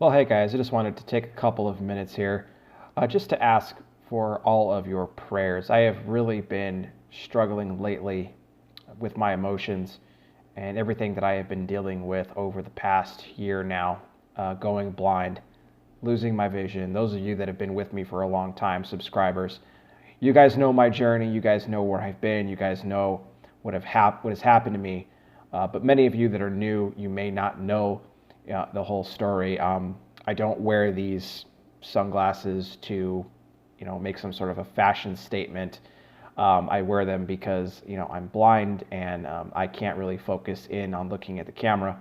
Well, hey guys, I just wanted to take a couple of minutes here just to ask for all of your prayers. I have really been struggling lately with my emotions and everything that I have been dealing with over the past year now, going blind, losing my vision. Those of you that have been with me for a long time, subscribers, you guys know my journey. You guys know where I've been. You guys know what has happened to me. But many of you that are new, you may not know the whole story. I don't wear these sunglasses to, make some sort of a fashion statement. I wear them because, I'm blind and I can't really focus in on looking at the camera.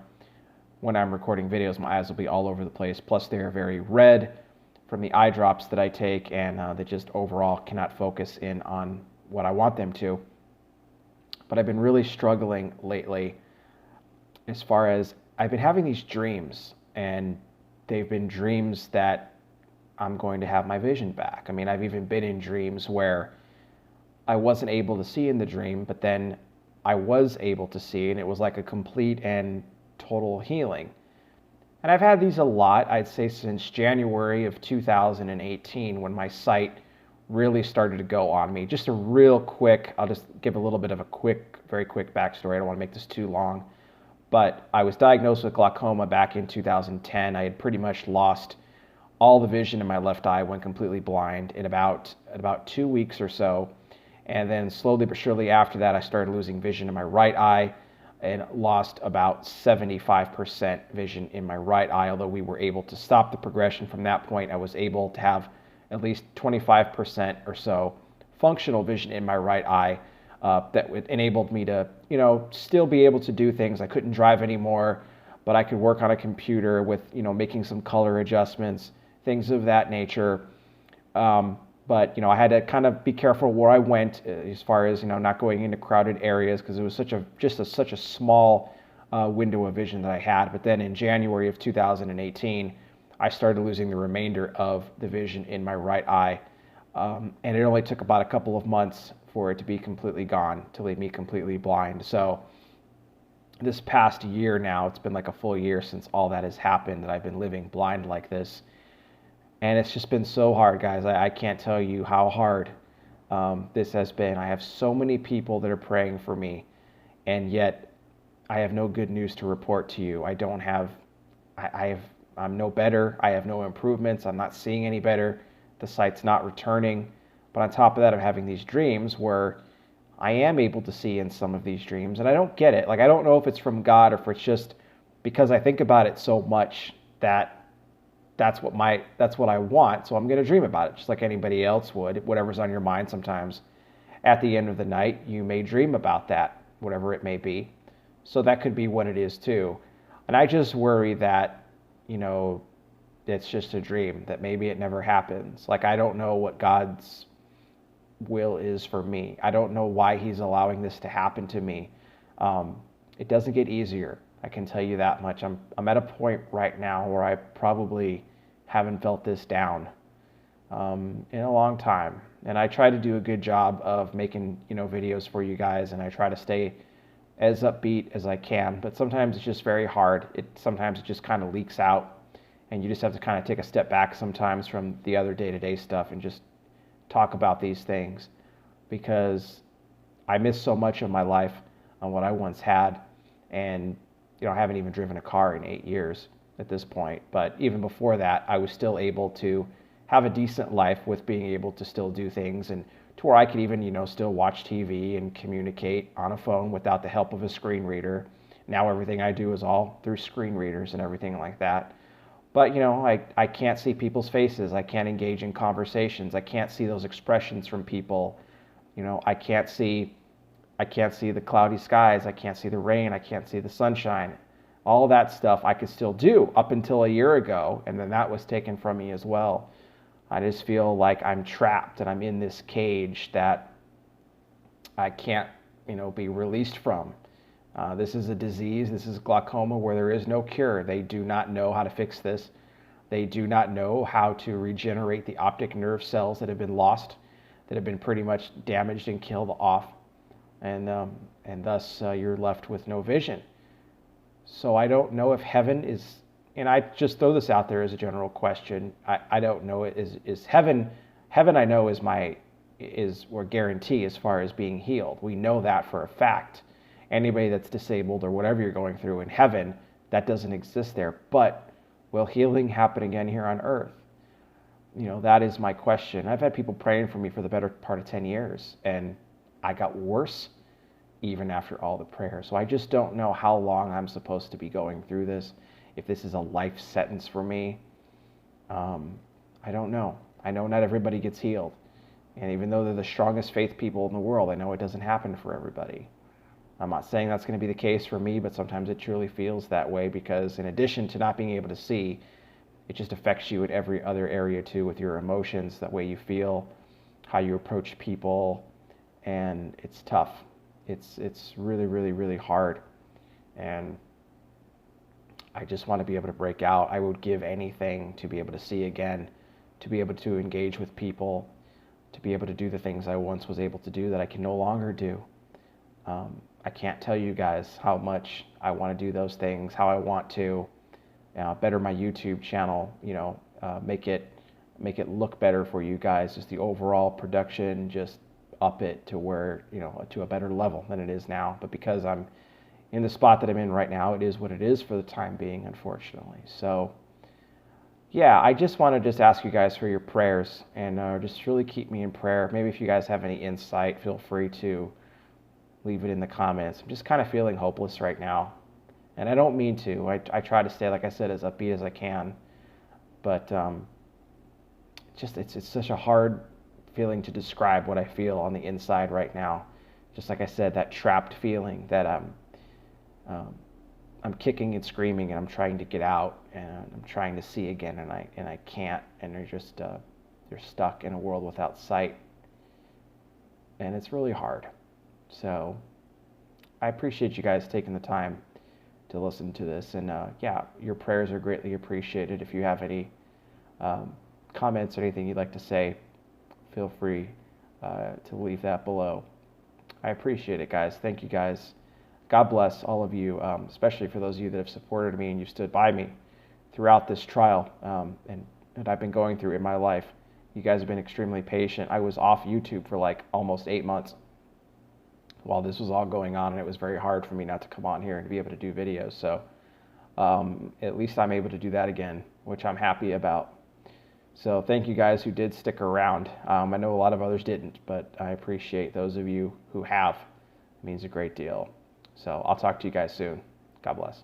When I'm recording videos, my eyes will be all over the place. Plus, they're very red from the eye drops that I take, and they just overall cannot focus in on what I want them to. But I've been really struggling lately as far as I've been having these dreams, and they've been dreams that I'm going to have my vision back. I mean, I've even been in dreams where I wasn't able to see in the dream, but then I was able to see, and it was like a complete and total healing. And I've had these a lot, I'd say since January of 2018, when my sight really started to go on me. Just a real quick, I'll just give a little bit of a very quick backstory. I don't want to make this too long. But I was diagnosed with glaucoma back in 2010. I had pretty much lost all the vision in my left eye, went completely blind in about 2 weeks or so. And then slowly but surely after that, I started losing vision in my right eye and lost about 75% vision in my right eye. Although we were able to stop the progression from that point, I was able to have at least 25% or so functional vision in my right eye. That enabled me to, still be able to do things. I couldn't drive anymore, but I could work on a computer with, making some color adjustments, things of that nature. But I had to kind of be careful where I went as far as, not going into crowded areas, because it was such a small window of vision that I had. But then in January of 2018, I started losing the remainder of the vision in my right eye. And it only took about a couple of months for it to be completely gone, to leave me completely blind. So this past year now, it's been like a full year since all that has happened, that I've been living blind like this. And it's just been so hard, guys. I can't tell you how hard this has been. I have so many people that are praying for me, and yet I have no good news to report to you. I'm no better. I have no improvements. I'm not seeing any better. The sight's not returning. But on top of that, I'm having these dreams where I am able to see in some of these dreams, and I don't get it. Like, I don't know if it's from God or if it's just because I think about it so much that that's what I want. So I'm going to dream about it, just like anybody else would. Whatever's on your mind, sometimes at the end of the night, you may dream about that, whatever it may be. So that could be what it is too. And I just worry that, it's just a dream, that maybe it never happens. Like, I don't know what God's will is for me. I don't know why he's allowing this to happen to me. It doesn't get easier. I can tell you that much. I'm at a point right now where I probably haven't felt this down in a long time. And I try to do a good job of making, videos for you guys, and I try to stay as upbeat as I can. But sometimes it's just very hard. Sometimes it just kind of leaks out, and you just have to kind of take a step back sometimes from the other day-to-day stuff and just talk about these things, because I miss so much of my life on what I once had. And I haven't even driven a car in 8 years at this point. But even before that, I was still able to have a decent life with being able to still do things, and to where I could even, still watch TV and communicate on a phone without the help of a screen reader. Now everything I do is all through screen readers and everything like that. But, I can't see people's faces. I can't engage in conversations. I can't see those expressions from people. I can't see the cloudy skies. I can't see the rain. I can't see the sunshine. All that stuff I could still do up until a year ago, and then that was taken from me as well. I just feel like I'm trapped and I'm in this cage that I can't, be released from. This is a disease. This is glaucoma where there is no cure. They do not know how to fix this. They do not know how to regenerate the optic nerve cells that have been lost, that have been pretty much damaged and killed off. And thus you're left with no vision. So I don't know if heaven is And I just throw this out there as a general question. I don't know. Is heaven? Heaven, I know, is or guarantee as far as being healed. We know that for a fact. Anybody that's disabled or whatever you're going through in heaven, that doesn't exist there. But will healing happen again here on earth? That is my question. I've had people praying for me for the better part of 10 years, and I got worse even after all the prayer. So I just don't know how long I'm supposed to be going through this, if this is a life sentence for me. I don't know. I know not everybody gets healed. And even though they're the strongest faith people in the world, I know it doesn't happen for everybody. I'm not saying that's going to be the case for me, but sometimes it truly feels that way, because in addition to not being able to see, it just affects you in every other area too, with your emotions, that way you feel, how you approach people, and it's tough. It's really, really, really hard. And I just want to be able to break out. I would give anything to be able to see again, to be able to engage with people, to be able to do the things I once was able to do that I can no longer do. I can't tell you guys how much I want to do those things, how I want to better my YouTube channel, make it look better for you guys, just the overall production, just up it to where, to a better level than it is now. But because I'm in the spot that I'm in right now, it is what it is for the time being, unfortunately. So yeah, I just want to ask you guys for your prayers, and just really keep me in prayer. Maybe if you guys have any insight, feel free to leave it in the comments. I'm just kind of feeling hopeless right now, and I don't mean to. I try to stay, like I said, as upbeat as I can, but it's such a hard feeling to describe what I feel on the inside right now. Just like I said, that trapped feeling that I'm kicking and screaming, and I'm trying to get out, and I'm trying to see again, and I can't, and you're stuck in a world without sight, and it's really hard. So I appreciate you guys taking the time to listen to this, and yeah, your prayers are greatly appreciated. If you have any comments or anything you'd like to say, feel free to leave that below. I appreciate it, guys. Thank you, guys. God bless all of you, especially for those of you that have supported me and you stood by me throughout this trial and that I've been going through in my life. You guys have been extremely patient. I was off YouTube for like almost 8 months while this was all going on, and it was very hard for me not to come on here and to be able to do videos. So at least I'm able to do that again, which I'm happy about. So thank you guys who did stick around. I know a lot of others didn't, but I appreciate those of you who have. It means a great deal. So I'll talk to you guys soon. God bless.